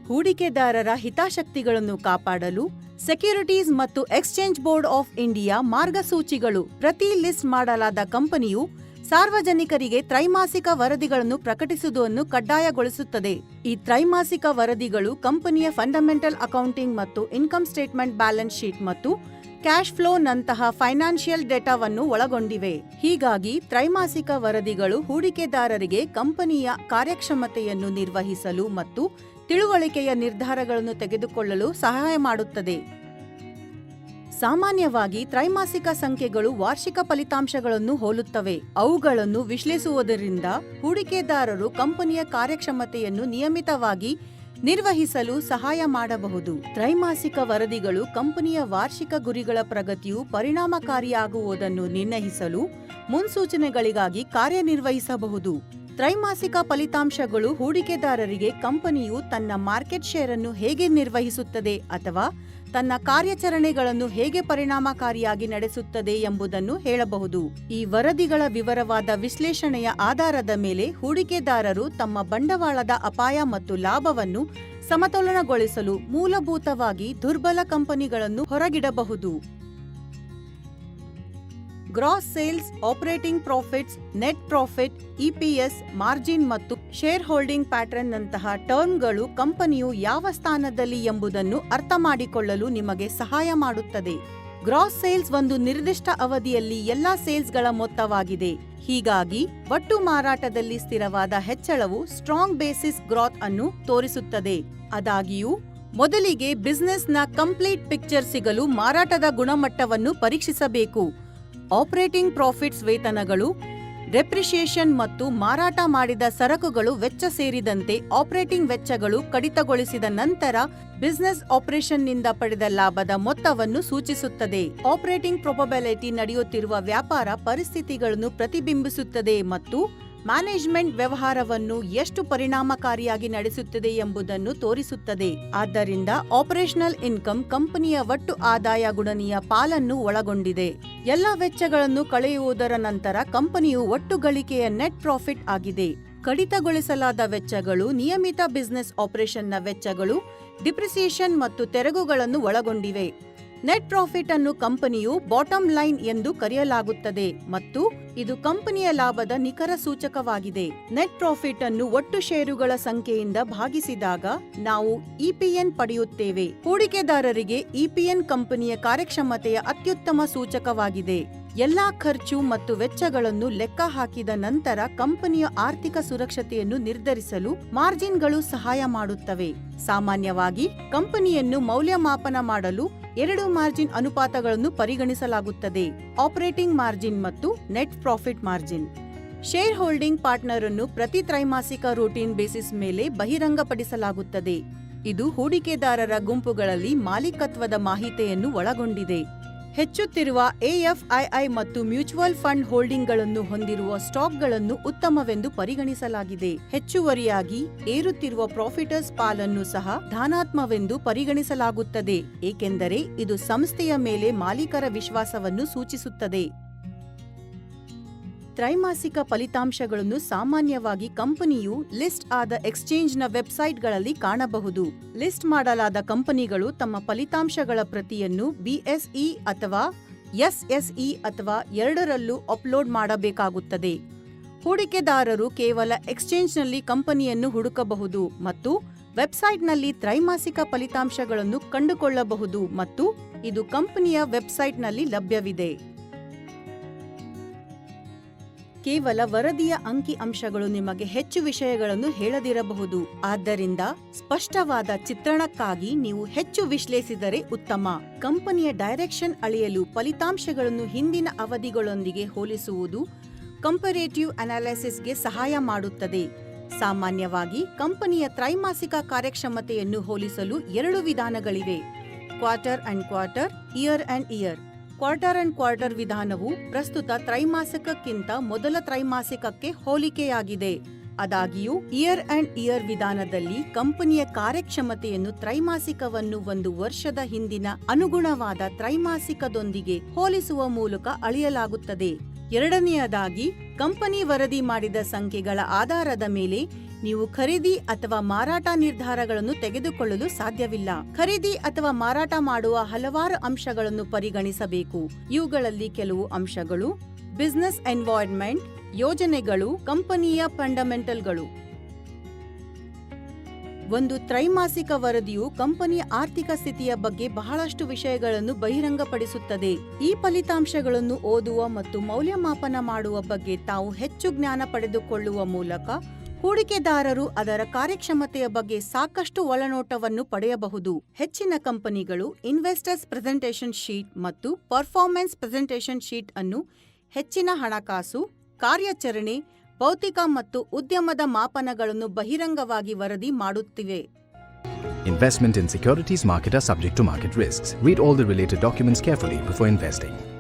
ಹೂಡಿಕೆದಾರರ ಹಿತಾಸಕ್ತಿಗಳನ್ನು ಕಾಪಾಡಲು ಸೆಕ್ಯೂರಿಟೀಸ್ ಮತ್ತು ಎಕ್ಸ್ಚೇಂಜ್ ಬೋರ್ಡ್ ಆಫ್ ಇಂಡಿಯಾ ಮಾರ್ಗಸೂಚಿಗಳು ಪ್ರತಿ ಲಿಸ್ಟ್ ಮಾಡಲಾದ ಕಂಪನಿಯು ಸಾರ್ವಜನಿಕರಿಗೆ ತ್ರೈಮಾಸಿಕ ವರದಿಗಳನ್ನು ಪ್ರಕಟಿಸುವುದನ್ನು ಕಡ್ಡಾಯಗೊಳಿಸುತ್ತದೆ. ಈ ತ್ರೈಮಾಸಿಕ ವರದಿಗಳು ಕಂಪನಿಯ ಫಂಡಮೆಂಟಲ್ ಅಕೌಂಟಿಂಗ್ ಮತ್ತು ಇನ್ಕಮ್ ಸ್ಟೇಟ್ಮೆಂಟ್, ಬ್ಯಾಲೆನ್ಸ್ ಶೀಟ್ ಮತ್ತು ಕ್ಯಾಶ್ ಫ್ಲೋ ನಂತಹ ಫೈನಾನ್ಷಿಯಲ್ ಡೇಟಾವನ್ನು ಒಳಗೊಂಡಿವೆ. ಹೀಗಾಗಿ ತ್ರೈಮಾಸಿಕ ವರದಿಗಳು ಹೂಡಿಕೆದಾರರಿಗೆ ಕಂಪನಿಯ ಕಾರ್ಯಕ್ಷಮತೆಯನ್ನು ನಿರ್ವಹಿಸಲು ಮತ್ತು ತಿಳುವಳಿಕೆಯ ನಿರ್ಧಾರಗಳನ್ನು ತೆಗೆದುಕೊಳ್ಳಲು ಸಹಾಯ ಮಾಡುತ್ತದೆ. ಸಾಮಾನ್ಯವಾಗಿ ತ್ರೈಮಾಸಿಕ ಸಂಖ್ಯೆಗಳು ವಾರ್ಷಿಕ ಫಲಿತಾಂಶಗಳನ್ನು ಹೋಲುತ್ತವೆ. ಅವುಗಳನ್ನು ವಿಶ್ಲೇಷಿಸುವುದರಿಂದ ಹೂಡಿಕೆದಾರರು ಕಂಪನಿಯ ಕಾರ್ಯಕ್ಷಮತೆಯನ್ನು ನಿಯಮಿತವಾಗಿ ನಿರ್ವಹಿಸಲು ಸಹಾಯ ಮಾಡಬಹುದು. ತ್ರೈಮಾಸಿಕ ವರದಿಗಳು ಕಂಪನಿಯ ವಾರ್ಷಿಕ ಗುರಿಗಳ ಪ್ರಗತಿಯು ಪರಿಣಾಮಕಾರಿಯಾಗುವುದನ್ನು ನಿರ್ಣಯಿಸಲು ಮುನ್ಸೂಚನೆಗಳಿಗಾಗಿ ಕಾರ್ಯನಿರ್ವಹಿಸಬಹುದು. ತ್ರೈಮಾಸಿಕ ಫಲಿತಾಂಶಗಳು ಹೂಡಿಕೆದಾರರಿಗೆ ಕಂಪನಿಯು ತನ್ನ ಮಾರ್ಕೆಟ್ ಶೇರ್ ಅನ್ನು ಹೇಗೆ ನಿರ್ವಹಿಸುತ್ತದೆ ಅಥವಾ ತನ್ನ ಕಾರ್ಯಾಚರಣೆಗಳನ್ನು ಹೇಗೆ ಪರಿಣಾಮಕಾರಿಯಾಗಿ ನಡೆಸುತ್ತದೆ ಎಂಬುದನ್ನು ಹೇಳಬಹುದು. ಈ ವರದಿಗಳ ವಿವರವಾದ ವಿಶ್ಲೇಷಣೆಯ ಆಧಾರದ ಮೇಲೆ ಹೂಡಿಕೆದಾರರು ತಮ್ಮ ಬಂಡವಾಳದ ಅಪಾಯ ಮತ್ತು ಲಾಭವನ್ನು ಸಮತೋಲನಗೊಳಿಸಲು ಮೂಲಭೂತವಾಗಿ ದುರ್ಬಲ ಕಂಪನಿಗಳನ್ನು ಹೊರಗಿಡಬಹುದು. Gross sales, operating profits, net profit, EPS, margin ಮತ್ತು ಶೇರ್ ಹೋಲ್ಡಿಂಗ್ ಪ್ಯಾಟರ್ನ್ ನಂತಹ ಟರ್ಮ್ಗಳು ಕಂಪನಿಯು ಯಾವ ಸ್ಥಾನದಲ್ಲಿ ಎಂಬುದನ್ನು ಅರ್ಥಮಾಡಿಕೊಳ್ಳಲು ನಿಮಗೆ ಸಹಾಯ ಮಾಡುತ್ತದೆ. ಗ್ರಾಸ್ ಸೇಲ್ಸ್ ಒಂದು ನಿರ್ದಿಷ್ಟ ಅವಧಿಯಲ್ಲಿ ಎಲ್ಲಾ ಸೇಲ್ಸ್ಗಳ ಮೊತ್ತವಾಗಿದೆ. ಹೀಗಾಗಿ ಒಟ್ಟು ಮಾರಾಟದಲ್ಲಿ ಸ್ಥಿರವಾದ ಹೆಚ್ಚಳವು ಸ್ಟ್ರಾಂಗ್ ಬೇಸಿಸ್ ಗ್ರೋತ್ ಅನ್ನು ತೋರಿಸುತ್ತದೆ. ಆದಾಗ್ಯೂ ಮೊದಲಿಗೆ ಬಿಸಿನೆಸ್ನ ಕಂಪ್ಲೀಟ್ ಪಿಕ್ಚರ್ ಸಿಗಲು ಮಾರಾಟದ ಗುಣಮಟ್ಟವನ್ನು ಪರೀಕ್ಷಿಸಬೇಕು. ಆಪರೇಟಿಂಗ್ ಪ್ರಾಫಿಟ್ಸ್, ವೇತನಗಳು, ಡೆಪ್ರಿಸಿಯೇಷನ್ ಮತ್ತು ಮಾರಾಟ ಮಾಡಿದ ಸರಕುಗಳು ವೆಚ್ಚ ಸೇರಿದಂತೆ ಆಪರೇಟಿಂಗ್ ವೆಚ್ಚಗಳು ಕಡಿತಗೊಳಿಸಿದ ನಂತರ ಬಿಸಿನೆಸ್ ಆಪರೇಷನ್ನಿಂದ ಪಡೆದ ಲಾಭದ ಮೊತ್ತವನ್ನು ಸೂಚಿಸುತ್ತದೆ. ಆಪರೇಟಿಂಗ್ ಪ್ರೊಬಬಿಲಿಟಿ ನಡೆಯುತ್ತಿರುವ ವ್ಯಾಪಾರ ಪರಿಸ್ಥಿತಿಗಳನ್ನು ಪ್ರತಿಬಿಂಬಿಸುತ್ತದೆ ಮತ್ತು ಮ್ಯಾನೇಜ್ಮೆಂಟ್ ವ್ಯವಹಾರವನ್ನು ಎಷ್ಟು ಪರಿಣಾಮಕಾರಿಯಾಗಿ ನಡೆಸುತ್ತದೆ ಎಂಬುದನ್ನು ತೋರಿಸುತ್ತದೆ. ಆದ್ದರಿಂದ ಆಪರೇಷನಲ್ ಇನ್ಕಮ್ ಕಂಪನಿಯ ಒಟ್ಟು ಆದಾಯ ಗುಣನೀಯ ಪಾಲನ್ನು ಒಳಗೊಂಡಿದೆ. ಎಲ್ಲ ವೆಚ್ಚಗಳನ್ನು ಕಳೆಯುವುದರ ನಂತರ ಕಂಪನಿಯು ಒಟ್ಟು ಗಳಿಕೆಯ ನೆಟ್ ಪ್ರಾಫಿಟ್ ಆಗಿದೆ. ಕಡಿತಗೊಳಿಸಲಾದ ವೆಚ್ಚಗಳು ನಿಯಮಿತ ಬಿಸಿನೆಸ್ ಆಪರೇಷನ್ನ ವೆಚ್ಚಗಳು, ಡಿಪ್ರಿಸಿಯೇಷನ್ ಮತ್ತು ತೆರಿಗೆಗಳನ್ನು ಒಳಗೊಂಡಿವೆ. ನೆಟ್ ಪ್ರಾಫಿಟ್ ಅನ್ನು ಕಂಪನಿಯು ಬಾಟಮ್ ಲೈನ್ ಎಂದು ಕರೆಯಲಾಗುತ್ತದೆ ಮತ್ತು ಇದು ಕಂಪನಿಯ ಲಾಭದ ನಿಖರ ಸೂಚಕವಾಗಿದೆ. ನೆಟ್ ಪ್ರಾಫಿಟ್ ಅನ್ನು ಒಟ್ಟು ಷೇರುಗಳ ಸಂಖ್ಯೆಯಿಂದ ಭಾಗಿಸಿದಾಗ ನಾವು ಇಪಿಎನ್ ಪಡೆಯುತ್ತೇವೆ. ಹೂಡಿಕೆದಾರರಿಗೆ ಇಪಿಎನ್ ಕಂಪನಿಯ ಕಾರ್ಯಕ್ಷಮತೆಯ ಅತ್ಯುತ್ತಮ ಸೂಚಕವಾಗಿದೆ. ಎಲ್ಲಾ ಖರ್ಚು ಮತ್ತು ವೆಚ್ಚಗಳನ್ನು ಲೆಕ್ಕ ಹಾಕಿದ ನಂತರ ಕಂಪನಿಯ ಆರ್ಥಿಕ ಸುರಕ್ಷತೆಯನ್ನು ನಿರ್ಧರಿಸಲು ಮಾರ್ಜಿನ್ಗಳು ಸಹಾಯ ಮಾಡುತ್ತವೆ. ಸಾಮಾನ್ಯವಾಗಿ ಕಂಪನಿಯನ್ನು ಮೌಲ್ಯಮಾಪನ ಮಾಡಲು 2 ಮಾರ್ಜಿನ್ ಅನುಪಾತಗಳನ್ನು ಪರಿಗಣಿಸಲಾಗುತ್ತದೆ: ಆಪರೇಟಿಂಗ್ ಮಾರ್ಜಿನ್ ಮತ್ತು net profit margin. Share holding partner ಅನ್ನು ಪ್ರತಿ ತ್ರೈಮಾಸಿಕ ರೂಟೀನ್ ಬೇಸಿಸ್ ಮೇಲೆ ಬಹಿರಂಗಪಡಿಸಲಾಗುತ್ತದೆ. ಇದು ಹೂಡಿಕೆದಾರರ ಗುಂಪುಗಳಲ್ಲಿ ಮಾಲೀಕತ್ವದ ಮಾಹಿತಿಯನ್ನು ಒಳಗೊಂಡಿದೆ. ಹೆಚ್ಚುತ್ತಿರುವ ಎಎಫ್ಐಐ ಮತ್ತು ಮ್ಯೂಚುವಲ್ ಫಂಡ್ ಹೋಲ್ಡಿಂಗ್ಗಳನ್ನು ಹೊಂದಿರುವ ಸ್ಟಾಕ್ಗಳನ್ನು ಉತ್ತಮವೆಂದು ಪರಿಗಣಿಸಲಾಗಿದೆ. ಹೆಚ್ಚುವರಿಯಾಗಿ ಏರುತ್ತಿರುವ ಪ್ರಾಫಿಟರ್ಸ್ ಪಾಲನ್ನು ಸಹ ಧನಾತ್ಮಕವೆಂದು ಪರಿಗಣಿಸಲಾಗುತ್ತದೆ, ಏಕೆಂದರೆ ಇದು ಸಂಸ್ಥೆಯ ಮೇಲೆ ಮಾಲೀಕರ ವಿಶ್ವಾಸವನ್ನು ಸೂಚಿಸುತ್ತದೆ. ತ್ರೈಮಾಸಿಕ ಫಲಿತಾಂಶಗಳನ್ನು ಸಾಮಾನ್ಯವಾಗಿ ಕಂಪನಿಯು ಲಿಸ್ಟ್ ಆದ ಎಕ್ಸ್ಚೇಂಜ್ನ ವೆಬ್ಸೈಟ್ಗಳಲ್ಲಿ ಕಾಣಬಹುದು. ಲಿಸ್ಟ್ ಮಾಡಲಾದ ಕಂಪನಿಗಳು ತಮ್ಮ ಫಲಿತಾಂಶಗಳ ಪ್ರತಿಯನ್ನು ಬಿಎಸ್ಇ ಅಥವಾ ಎಸ್ಎಸ್ಇ ಅಥವಾ ಎರಡರಲ್ಲೂ ಅಪ್ಲೋಡ್ ಮಾಡಬೇಕಾಗುತ್ತದೆ. ಹೂಡಿಕೆದಾರರು ಕೇವಲ ಎಕ್ಸ್ಚೇಂಜ್ನಲ್ಲಿ ಕಂಪನಿಯನ್ನು ಹುಡುಕಬಹುದು ಮತ್ತು ವೆಬ್ಸೈಟ್ನಲ್ಲಿ ತ್ರೈಮಾಸಿಕ ಫಲಿತಾಂಶಗಳನ್ನು ಕಂಡುಕೊಳ್ಳಬಹುದು ಮತ್ತು ಇದು ಕಂಪನಿಯ ವೆಬ್ಸೈಟ್ನಲ್ಲಿ ಲಭ್ಯವಿದೆ. ಕೇವಲ ವರದಿಯ ಅಂಕಿ ಅಂಶಗಳು ನಿಮಗೆ ಹೆಚ್ಚು ವಿಷಯಗಳನ್ನು ಹೇಳದಿರಬಹುದು. ಆದ್ದರಿಂದ ಸ್ಪಷ್ಟವಾದ ಚಿತ್ರಣಕ್ಕಾಗಿ ನೀವು ಹೆಚ್ಚು ವಿಶ್ಲೇಷಿಸಿದರೆ ಉತ್ತಮ. ಕಂಪನಿಯ ಡೈರೆಕ್ಷನ್ ಅಳೆಯಲು ಫಲಿತಾಂಶಗಳನ್ನು ಹಿಂದಿನ ಅವಧಿಗಳೊಂದಿಗೆ ಹೋಲಿಸುವುದು ಕಂಪರೇಟಿವ್ ಅನಾಲಿಸಿಸ್ಗೆ ಸಹಾಯ ಮಾಡುತ್ತದೆ. ಸಾಮಾನ್ಯವಾಗಿ ಕಂಪನಿಯ ತ್ರೈಮಾಸಿಕ ಕಾರ್ಯಕ್ಷಮತೆಯನ್ನು ಹೋಲಿಸಲು 2 ವಿಧಾನಗಳಿವೆ: quarter and quarter, year and year. Quarter and quarter ವಿಧಾನವು ಪ್ರಸ್ತುತ ತ್ರೈಮಾಸಿಕಕ್ಕಿಂತ ಮೊದಲ ತ್ರೈಮಾಸಿಕಕ್ಕೆ ಹೋಲಿಕೆಯಾಗಿದೆ. ಆದಾಗ್ಯೂ ಇಯರ್ ಅಂಡ್ ಇಯರ್ ವಿಧಾನದಲ್ಲಿ ಕಂಪನಿಯ ಕಾರ್ಯಕ್ಷಮತೆಯನ್ನು ತ್ರೈಮಾಸಿಕವನ್ನು ಒಂದು ವರ್ಷದ ಹಿಂದಿನ ಅನುಗುಣವಾದ ತ್ರೈಮಾಸಿಕದೊಂದಿಗೆ ಹೋಲಿಸುವ ಮೂಲಕ ಅಳೆಯಲಾಗುತ್ತದೆ. ಎರಡನೆಯದಾಗಿ ಕಂಪನಿ ವರದಿ ಮಾಡಿದ ಸಂಖ್ಯೆಗಳ ಆಧಾರದ ಮೇಲೆ ನೀವು ಖರೀದಿ ಅಥವಾ ಮಾರಾಟ ನಿರ್ಧಾರಗಳನ್ನು ತೆಗೆದುಕೊಳ್ಳಲು ಸಾಧ್ಯವಿಲ್ಲ. ಖರೀದಿ ಅಥವಾ ಮಾರಾಟ ಮಾಡುವ ಹಲವಾರು ಅಂಶಗಳನ್ನು ಪರಿಗಣಿಸಬೇಕು. ಇವುಗಳಲ್ಲಿ ಕೆಲವು ಅಂಶಗಳು ಬಿಸಿನೆಸ್ ಎನ್ವೈರನ್ಮೆಂಟ್, ಯೋಜನೆಗಳು, ಕಂಪನಿಯ ಫಂಡಮೆಂಟಲ್ಗಳು. ಒಂದು ತ್ರೈಮಾಸಿಕ ವರದಿಯು ಕಂಪನಿಯ ಆರ್ಥಿಕ ಸ್ಥಿತಿಯ ಬಗ್ಗೆ ಬಹಳಷ್ಟು ವಿಷಯಗಳನ್ನು ಬಹಿರಂಗಪಡಿಸುತ್ತದೆ. ಈ ಫಲಿತಾಂಶಗಳನ್ನು ಓದುವ ಮತ್ತು ಮೌಲ್ಯಮಾಪನ ಮಾಡುವ ಬಗ್ಗೆ ತಾವು ಹೆಚ್ಚು ಜ್ಞಾನ ಪಡೆದುಕೊಳ್ಳುವ ಮೂಲಕ ಹೂಡಿಕೆದಾರರು ಅದರ ಕಾರ್ಯಕ್ಷಮತೆಯ ಬಗ್ಗೆ ಸಾಕಷ್ಟು ಒಳನೋಟವನ್ನು ಪಡೆಯಬಹುದು. ಹೆಚ್ಚಿನ ಕಂಪನಿಗಳು ಇನ್ವೆಸ್ಟರ್ಸ್ ಪ್ರೆಸೆಂಟೇಷನ್ ಶೀಟ್ ಮತ್ತು ಪರ್ಫಾರ್ಮೆನ್ಸ್ ಪ್ರೆಸೆಂಟೇಷನ್ ಶೀಟ್ ಅನ್ನು ಹೆಚ್ಚಿನ ಹಣಕಾಸು, ಕಾರ್ಯಾಚರಣೆ, ಭೌತಿಕ ಮತ್ತು ಉದ್ಯಮದ ಮಾಪನಗಳನ್ನು ಬಹಿರಂಗವಾಗಿ ವರದಿ ಮಾಡುತ್ತಿವೆ. Investment in securities market are subject to market risks. Read all the related documents carefully before investing.